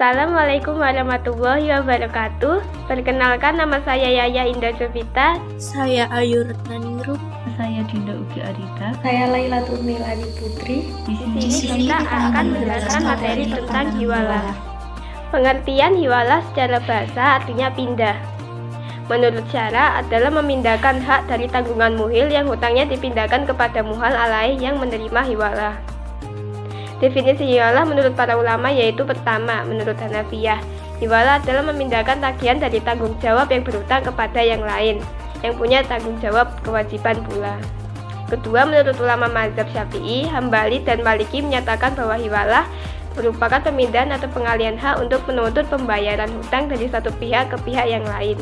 Assalamualaikum warahmatullahi wabarakatuh. Perkenalkan, nama saya Yaya Indah Jovita. Saya Ayu Retnaningrum. Saya Dinda Ugi Arita. Saya Laila Turmilani Putri. Di sini kita akan menjelaskan materi tentang hiwalah. Pengertian hiwalah secara bahasa artinya pindah. Menurut syara adalah memindahkan hak dari tanggungan muhil yang hutangnya dipindahkan kepada muhal alaih yang menerima hiwalah. Definisi hiwalah menurut para ulama yaitu pertama, menurut Hanafiyah, hiwalah adalah memindahkan tagihan dari tanggung jawab yang berhutang kepada yang lain, yang punya tanggung jawab kewajiban pula. Kedua, menurut ulama mazhab Syafi'i, Hambali dan Maliki menyatakan bahwa hiwalah merupakan pemindahan atau pengalihan hak untuk menuntut pembayaran hutang dari satu pihak ke pihak yang lain.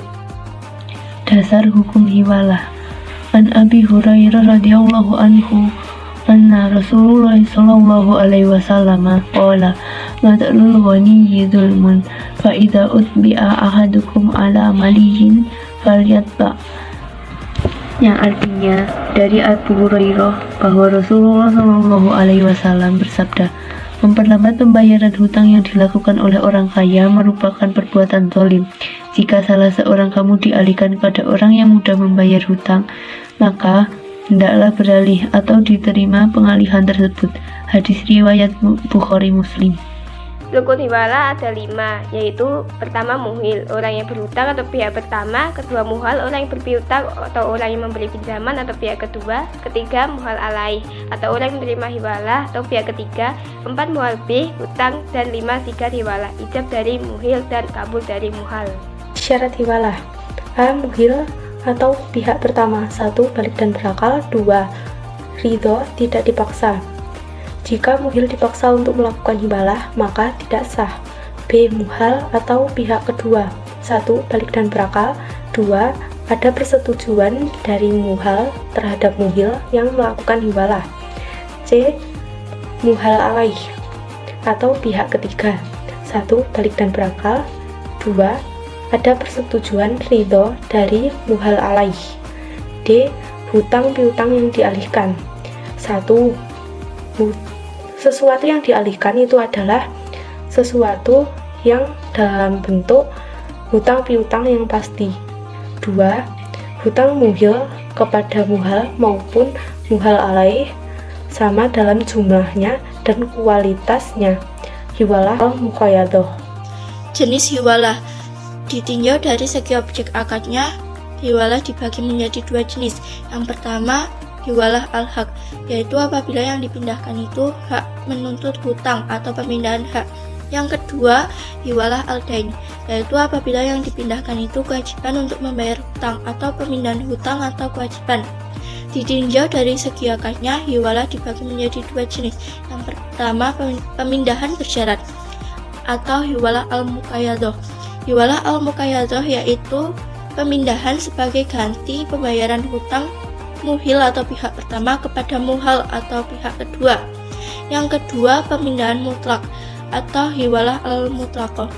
Dasar hukum hiwalah. An Abi Hurairah radhiyallahu anhu anna Rasulullah sallallahu alaihi wasallam qala matalul ghaniyyi dzulmun fa idza utbi'a ahadukum ala malihin falyatba. Yang artinya dari Abu Hurairah bahwa Rasulullah sallallahu alaihi wasallam bersabda, memperlambat pembayaran hutang yang dilakukan oleh orang kaya merupakan perbuatan zalim. Jika salah seorang kamu dialihkan kepada orang yang mudah membayar hutang, maka hendaklah beralih atau diterima pengalihan tersebut. Hadis riwayat Bukhari Muslim. Rukun hiwalah ada 5, yaitu pertama muhil, orang yang berhutang atau pihak pertama. Kedua, muhal, orang yang berpiutang atau orang yang memberi pinjaman atau pihak kedua. Ketiga, muhal alaih atau orang yang menerima hiwalah atau pihak ketiga. 4, muhal bih, hutang. Dan 5, sigar hiwalah, ijab dari muhil dan kabul dari muhal. Syarat hiwalah: A. Muhil atau pihak pertama. 1. Balik dan berakal. 2. Ridho, tidak dipaksa. Jika muhil dipaksa untuk melakukan hiwalah, maka tidak sah. B. Muhal atau pihak kedua. 1. Balik dan berakal. 2. Ada persetujuan dari muhal terhadap muhil yang melakukan hiwalah. C. Muhal alaih atau pihak ketiga. 1. Balik dan berakal. 2. Ada persetujuan ridho dari muhal alaih. D. Hutang piutang yang dialihkan. 1. Sesuatu yang dialihkan itu adalah sesuatu yang dalam bentuk hutang piutang yang pasti. 2. Hutang muhil kepada muhal maupun muhal alaih sama dalam jumlahnya dan kualitasnya. Hiwalah al-muqayyadah. Jenis hiwalah ditinjau dari segi objek akadnya. Hiwalah dibagi menjadi 2 jenis. Yang pertama, hiwalah al-haq, yaitu apabila yang dipindahkan itu hak menuntut hutang atau pemindahan hak. Yang kedua, hiwalah al-dain, yaitu apabila yang dipindahkan itu kewajiban untuk membayar hutang atau pemindahan hutang atau kewajiban. Ditinjau dari segi akadnya, hiwalah dibagi menjadi 2 jenis. Yang pertama, pemindahan bersyarat atau hiwalah al-muqayyadah. Hiwalah al-muqayyadah yaitu pemindahan sebagai ganti pembayaran hutang muhil atau pihak pertama kepada muhal atau pihak kedua. Yang kedua, pemindahan mutlak atau hiwalah al-mutlaqah.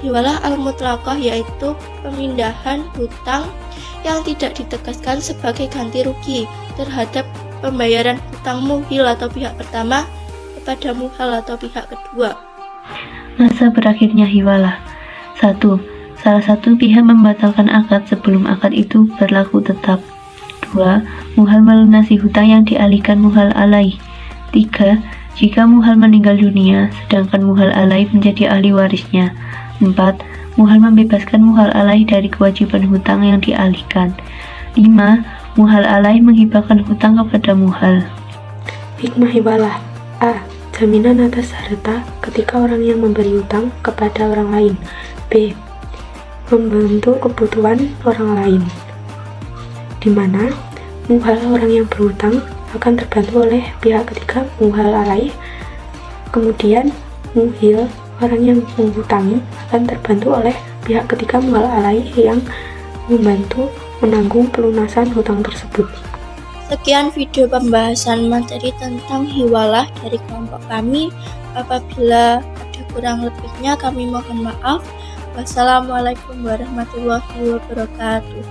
Hiwalah al-mutlaqah yaitu pemindahan hutang yang tidak ditegaskan sebagai ganti rugi terhadap pembayaran hutang muhil atau pihak pertama kepada muhal atau pihak kedua. Masa berakhirnya hiwalah. 1. Salah satu pihak membatalkan akad sebelum akad itu berlaku tetap. 2. Muhal melunasi hutang yang dialihkan muhal alaih. 3. Jika muhal meninggal dunia, sedangkan muhal alaih menjadi ahli warisnya. 4. Muhal membebaskan muhal alaih dari kewajiban hutang yang dialihkan. 5. Muhal alaih menghibahkan hutang kepada muhal. Hikmah hiwalah: A. Jaminan atas harta ketika orang yang memberi hutang kepada orang lain. B. Membantu kebutuhan orang lain, di mana muhal orang yang berhutang akan terbantu oleh pihak ketiga muhal alaih. Kemudian muhil orang yang menghutangi akan terbantu oleh pihak ketiga muhal alaih yang membantu menanggung pelunasan hutang tersebut. Sekian video pembahasan materi tentang hiwalah dari kelompok kami. Apabila ada kurang lebihnya kami mohon maaf. Wassalamualaikum warahmatullahi wabarakatuh.